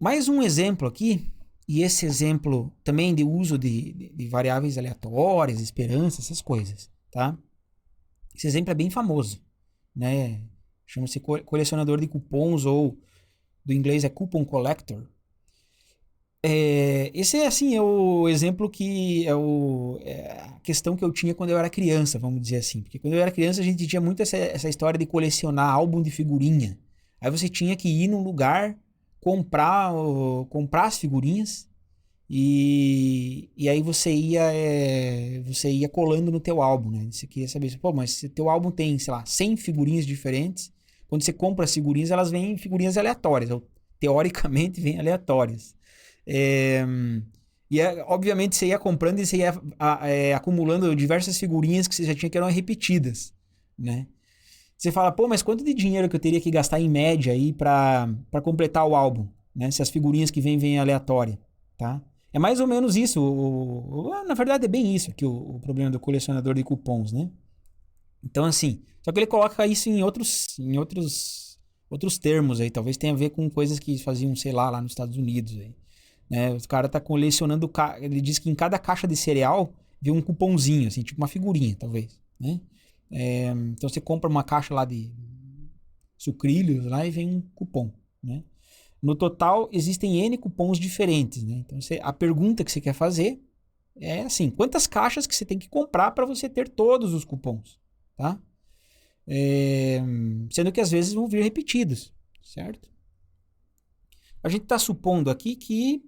Mais um exemplo aqui, e esse exemplo também de uso de variáveis aleatórias, esperança, essas coisas, tá? Esse exemplo é bem famoso, né? Chama-se colecionador de cupons, ou do inglês é coupon collector. Esse é assim, é o exemplo que é a questão que eu tinha quando eu era criança, vamos dizer assim. Porque quando eu era criança a gente tinha muito essa história de colecionar álbum de figurinha. Aí você tinha que ir num lugar, comprar as figurinhas e aí você ia colando no teu álbum, né? Você queria saber, pô, mas se teu álbum tem, sei lá, 100 figurinhas diferentes, quando você compra as figurinhas, elas vêm figurinhas aleatórias, ou teoricamente vêm aleatórias. É, obviamente você ia comprando e você ia acumulando diversas figurinhas que você já tinha que eram repetidas, né? Você fala, pô, mas quanto de dinheiro que eu teria que gastar em média aí pra completar o álbum, né? Se as figurinhas que vêm aleatória, tá? É mais ou menos isso. Na verdade é bem isso aqui o problema do colecionador de cupons, né? Então assim, só que ele coloca isso em outros termos aí. Talvez tenha a ver com coisas que faziam, sei lá nos Estados Unidos aí. Né? O cara tá colecionando, ele diz que em cada caixa de cereal vem um cupomzinho, assim, tipo uma figurinha, talvez, né? Então você compra uma caixa lá de sucrilhos lá e vem um cupom, né? No total existem N cupons diferentes, né? Então a pergunta que você quer fazer é assim, quantas caixas que você tem que comprar para você ter todos os cupons, tá? Sendo que às vezes vão vir repetidos, certo? A gente está supondo aqui que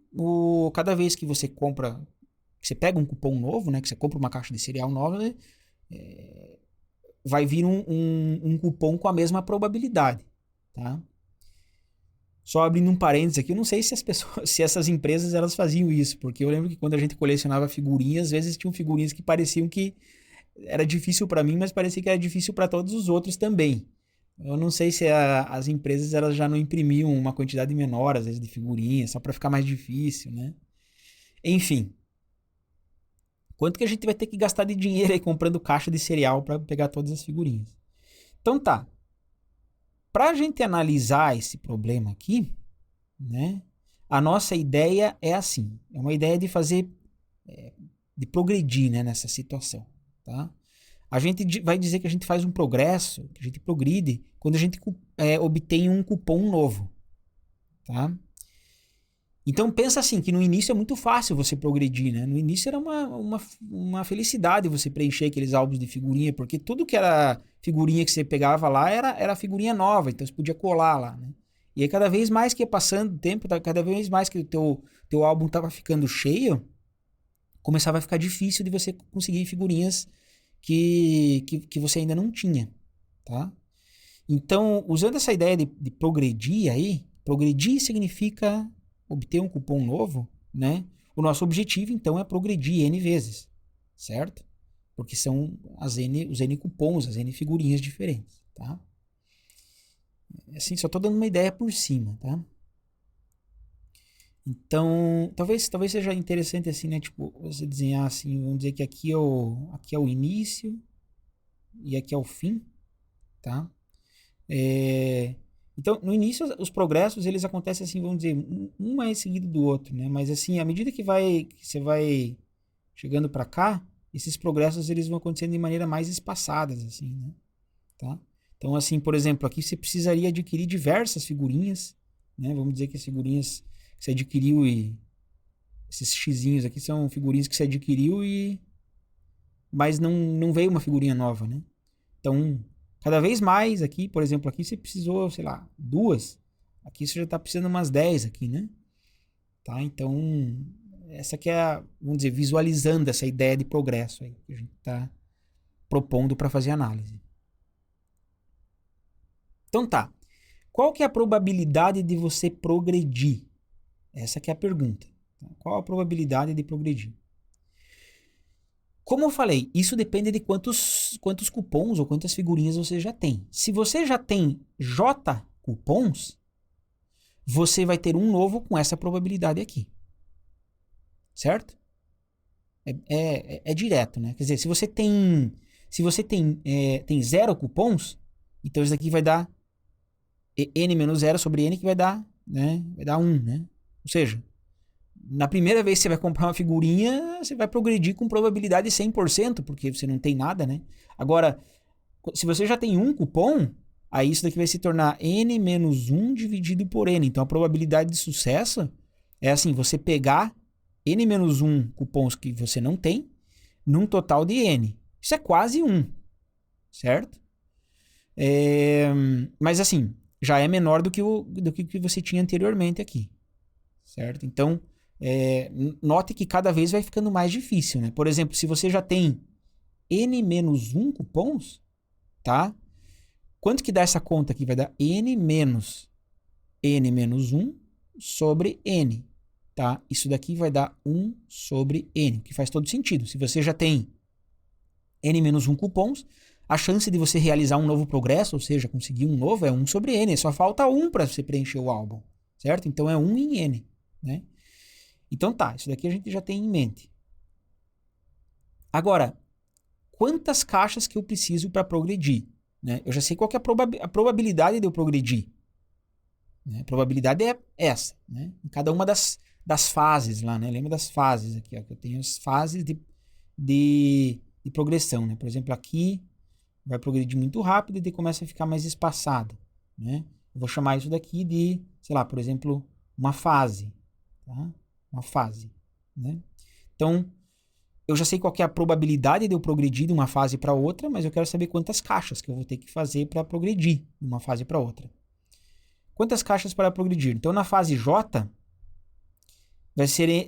cada vez que você compra, que você pega um cupom novo, né? Que você compra uma caixa de cereal nova, né, vai vir um cupom com a mesma probabilidade, tá? Só abrindo um parênteses aqui, eu não sei se se essas empresas elas faziam isso, porque eu lembro que quando a gente colecionava figurinhas, às vezes tinham figurinhas que pareciam que era difícil para mim, mas parecia que era difícil para todos os outros também. Eu não sei se as empresas elas já não imprimiam uma quantidade menor, às vezes, de figurinhas, só para ficar mais difícil, né? Enfim, quanto que a gente vai ter que gastar de dinheiro aí comprando caixa de cereal para pegar todas as figurinhas? Então tá. Para a gente analisar esse problema aqui, né? A nossa ideia é assim, é uma ideia de fazer, de progredir, né, nessa situação, tá? A gente vai dizer que a gente faz um progresso, que a gente progride quando a gente obtém um cupom novo, tá? Então pensa assim, que no início é muito fácil você progredir, né? No início era uma felicidade você preencher aqueles álbuns de figurinha, porque tudo que era figurinha que você pegava lá era figurinha nova, então você podia colar lá, né? E aí cada vez mais que ia passando o tempo, cada vez mais que o teu álbum estava ficando cheio, começava a ficar difícil de você conseguir figurinhas que você ainda não tinha, tá? Então, usando essa ideia de progredir aí, progredir significa obter um cupom novo, né? O nosso objetivo, então, é progredir N vezes, certo? Porque são os N cupons, as N figurinhas diferentes, tá? Assim, só tô dando uma ideia por cima, tá? Então, talvez seja interessante assim, né? Tipo, você desenhar assim, vamos dizer que aqui é o início e aqui é o fim, tá? Então, no início, os progressos, eles acontecem assim, vamos dizer, um mais seguido do outro, né? Mas assim, à medida que você vai chegando para cá, esses progressos, eles vão acontecendo de maneira mais espaçadas, assim, né? Tá? Então, assim, por exemplo, aqui você precisaria adquirir diversas figurinhas, né? Vamos dizer que as figurinhas que você adquiriu e esses xizinhos aqui são figurinhas que você adquiriu mas não veio uma figurinha nova, né? Então, cada vez mais aqui, por exemplo, aqui você precisou, sei lá, duas. Aqui você já está precisando umas 10 aqui, né? Tá? Então, essa aqui é, vamos dizer, visualizando essa ideia de progresso aí que a gente está propondo para fazer análise. Então tá. Qual que é a probabilidade de você progredir? Essa que é a pergunta. Qual a probabilidade de progredir? Como eu falei, isso depende de quantos cupons ou quantas figurinhas você já tem. Se você já tem J cupons, você vai ter um novo com essa probabilidade aqui. Certo? É direto, né? Quer dizer, se você tem 0 cupons, então isso aqui vai dar n menos 0 sobre n, que vai dar, né? Vai dar 1, né? Ou seja, na primeira vez que você vai comprar uma figurinha, você vai progredir com probabilidade 100%, porque você não tem nada, né? Agora, se você já tem um cupom, aí isso daqui vai se tornar n menos 1 dividido por n. Então, a probabilidade de sucesso é assim, você pegar n menos 1 cupons que você não tem, num total de n. Isso é quase 1, certo? Mas assim, já é menor do que o que você tinha anteriormente aqui, certo? Então, note que cada vez vai ficando mais difícil, né? Por exemplo, se você já tem n menos 1 cupons, tá? Quanto que dá essa conta aqui? Vai dar n menos 1 sobre n, tá? Isso daqui vai dar 1 sobre n, que faz todo sentido. Se você já tem n menos 1 cupons, a chance de você realizar um novo progresso, ou seja, conseguir um novo, é 1 sobre n. Só falta 1 para você preencher o álbum, certo? Então, é 1 em n, né? Então, tá. Isso daqui a gente já tem em mente. Agora, quantas caixas que eu preciso para progredir? Né? Eu já sei qual que é a probabilidade de eu progredir. Né? A probabilidade é essa. Né? Em cada uma das fases lá. Né? Lembra das fases aqui? Ó, que eu tenho as fases de progressão. Né? Por exemplo, aqui vai progredir muito rápido e daí começa a ficar mais espaçado. Né? Eu vou chamar isso daqui de, sei lá, por exemplo, uma fase. Tá? Uma fase. Né? Então, eu já sei qual que é a probabilidade de eu progredir de uma fase para outra, mas eu quero saber quantas caixas que eu vou ter que fazer para progredir de uma fase para outra. Quantas caixas para progredir? Então, na fase J, vai ser,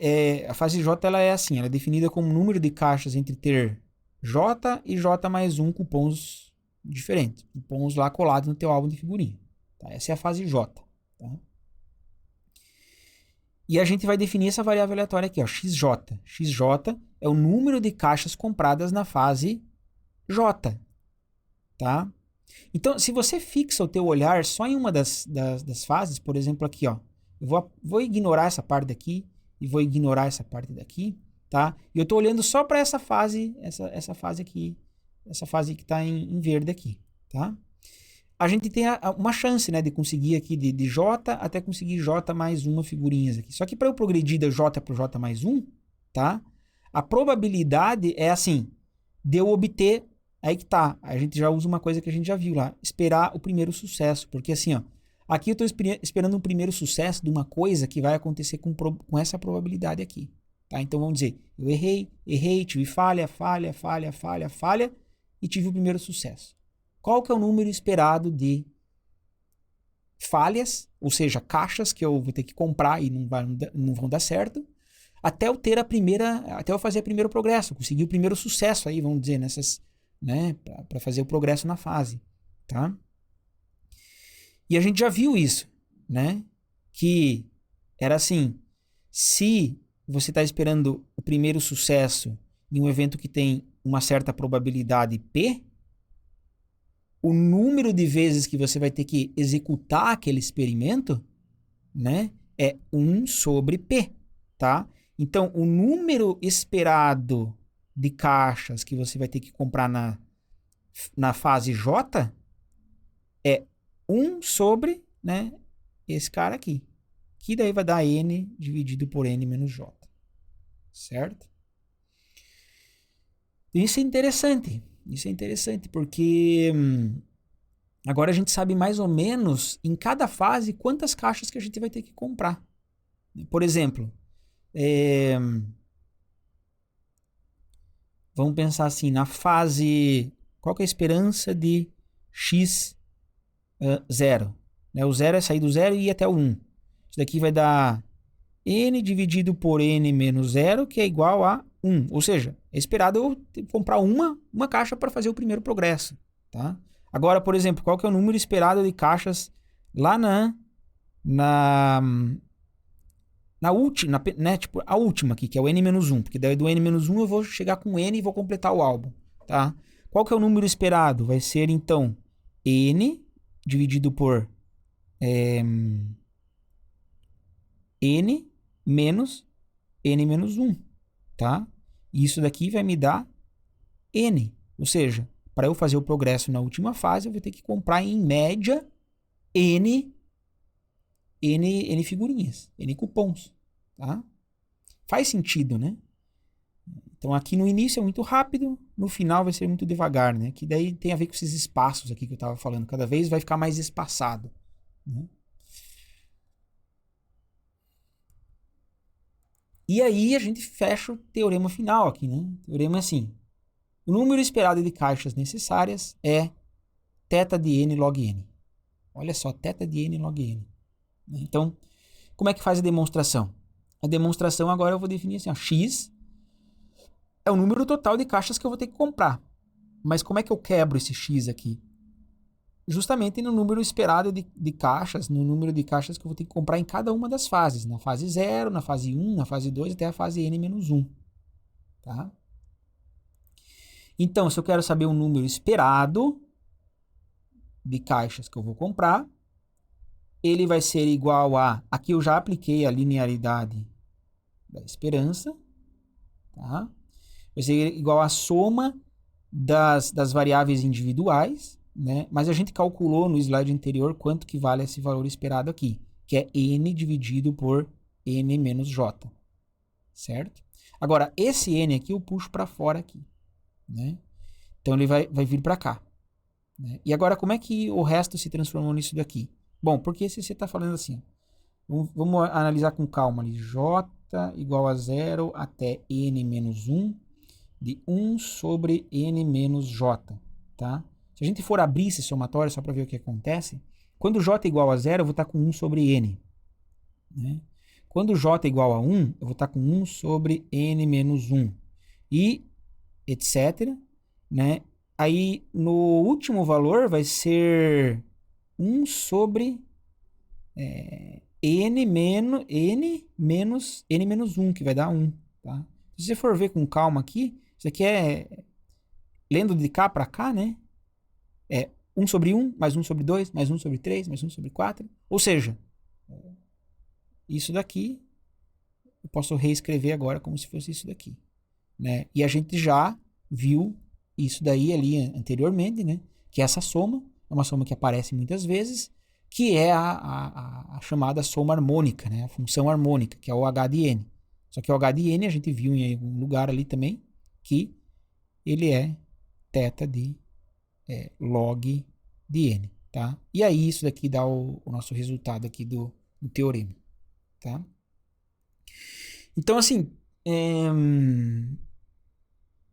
a fase J ela é assim, ela é definida como número de caixas entre ter J e J mais 1 cupons diferentes. Cupons lá colados no teu álbum de figurinha. Tá? Essa é a fase J. Tá? E a gente vai definir essa variável aleatória aqui, ó, XJ. XJ é o número de caixas compradas na fase J. Tá? Então, se você fixa o teu olhar só em uma das fases, por exemplo, aqui, ó, eu vou ignorar essa parte daqui e vou ignorar essa parte daqui, tá? E eu estou olhando só para essa fase, essa fase aqui, essa fase que está em verde aqui, tá? A gente tem uma chance, né, de conseguir aqui de J até conseguir J mais uma figurinhas aqui. Só que para eu progredir da J para o J mais 1, tá? A probabilidade é assim, de eu obter, aí que tá, a gente já usa uma coisa que a gente já viu lá, esperar o primeiro sucesso. Porque assim, ó, aqui eu estou esperando um primeiro sucesso de uma coisa que vai acontecer com essa probabilidade aqui. Tá? Então vamos dizer, eu errei, tive falha e tive o primeiro sucesso. Qual que é o número esperado de falhas, ou seja, caixas que eu vou ter que comprar e não vão dar certo, até eu fazer o primeiro progresso, conseguir o primeiro sucesso aí, vamos dizer, nessas, né, para fazer o progresso na fase, tá? E a gente já viu isso, né? Que era assim, se você está esperando o primeiro sucesso em um evento que tem uma certa probabilidade P, o número de vezes que você vai ter que executar aquele experimento, né, é 1 sobre P, tá? Então, o número esperado de caixas que você vai ter que comprar na fase J é 1 sobre, né, esse cara aqui, que daí vai dar N dividido por N menos J, certo? Isso é interessante. Isso é interessante porque agora a gente sabe mais ou menos em cada fase quantas caixas que a gente vai ter que comprar. Por exemplo, vamos pensar assim, na fase, qual que é a esperança de x 0? Né? O 0 é sair do 0 e ir até o 1. Isso daqui vai dar n dividido por n menos 0, que é igual a 1. Ou seja, é esperado eu comprar uma caixa para fazer o primeiro progresso. Tá? Agora, por exemplo, qual que é o número esperado de caixas lá na última, né? Tipo, a última aqui, que é o n-1. Porque daí do n-1 eu vou chegar com n e vou completar o álbum. Tá? Qual que é o número esperado? Vai ser, então, n dividido por n menos n-1. Tá? E isso daqui vai me dar n. Ou seja, para eu fazer o progresso na última fase, eu vou ter que comprar, em média, n figurinhas, n cupons. tá? Faz sentido, né? Então aqui no início é muito rápido, no final vai ser muito devagar, né? Que daí tem a ver com esses espaços aqui que eu estava falando. Cada vez vai ficar mais espaçado, né? E aí a gente fecha o teorema final aqui, né? O teorema é assim: o número esperado de caixas necessárias é θ de n log n. Olha só, θ de n log n. Então, como é que faz a demonstração? A demonstração agora eu vou definir assim, ó, x é o número total de caixas que eu vou ter que comprar. Mas como é que eu quebro esse x aqui? Justamente no número esperado de caixas, no número de caixas que eu vou ter que comprar em cada uma das fases. Na fase 0, na fase 1, na fase 2, até a fase n-1. Tá? Então, se eu quero saber o número esperado de caixas que eu vou comprar, ele vai ser igual a... Aqui eu já apliquei a linearidade da esperança. Tá? Vai ser igual à soma das variáveis individuais, né? Mas a gente calculou no slide anterior quanto que vale esse valor esperado aqui, que é n dividido por n menos j, certo? Agora, esse n aqui eu puxo para fora aqui, né? Então ele vai vir para cá, né? E agora, como é que o resto se transformou nisso daqui? Bom, porque se você está falando assim, vamos analisar com calma ali, j igual a 0 até n menos 1, de 1 sobre n menos j, tá? Se a gente for abrir esse somatório só para ver o que acontece, quando j é igual a 0, eu vou estar com 1 sobre n, né? Quando j é igual a 1, eu vou estar com 1 sobre n menos 1, e etc, né? Aí, no último valor vai ser 1 sobre n menos 1, que vai dar 1, tá? Se você for ver com calma aqui, isso aqui é, lendo de cá para cá, né? É 1 sobre 1, mais 1 sobre 2, mais 1 sobre 3, mais 1 sobre 4. Ou seja, isso daqui eu posso reescrever agora como se fosse isso daqui, né? E a gente já viu isso daí ali anteriormente, né? Que essa soma é uma soma que aparece muitas vezes, que é a chamada soma harmônica, né? A função harmônica, que é o h de n. Só que o h de n a gente viu em algum lugar ali também, que ele é θ de log de n, tá? E aí isso daqui dá o nosso resultado aqui do teorema, tá? Então, assim,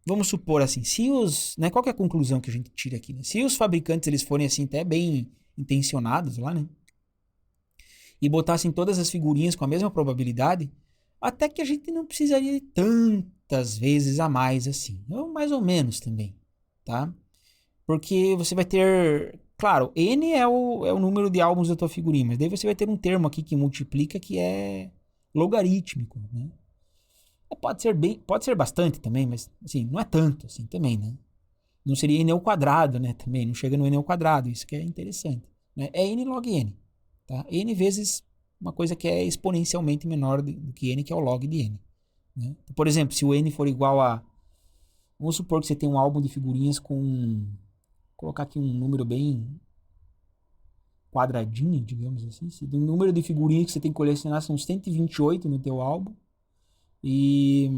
vamos supor assim, se os, né, qual que é a conclusão que a gente tira aqui, né? Se os fabricantes eles forem assim até bem intencionados lá, né? E botassem todas as figurinhas com a mesma probabilidade, até que a gente não precisaria de tantas vezes a mais assim, ou mais ou menos também, tá? Porque você vai ter, claro, n é o número de álbuns da tua figurinha, mas daí você vai ter um termo aqui que multiplica que é logarítmico, né? Pode ser bastante também, mas assim, não é tanto assim também, né? Não seria n ao quadrado, né? Também não chega no n ao quadrado, isso que é interessante, né? É n log n, tá? N vezes uma coisa que é exponencialmente menor do que n, que é o log de n, né? Então, por exemplo, se o n for igual a, vamos supor que você tem um álbum de figurinhas com, vou colocar aqui um número bem quadradinho, digamos assim, se o número de figurinhas que você tem que colecionar são 128 no teu álbum, e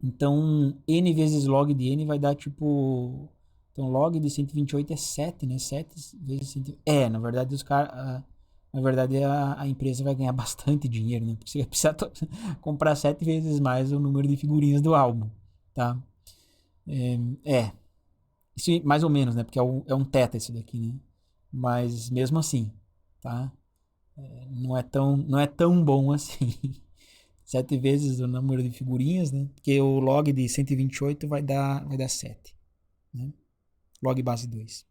então n vezes log de n vai dar tipo, então log de 128 é 7, né? 7 vezes 128. Na verdade os caras, na verdade a empresa vai ganhar bastante dinheiro, né? Porque você vai precisar comprar 7 vezes mais o número de figurinhas do álbum, tá? Isso mais ou menos, né? Porque é um θ isso daqui, né? Mas mesmo assim, tá? Não é tão bom assim. 7 vezes o número de figurinhas, né? Porque o log de 128 vai dar 7, né? Log base 2.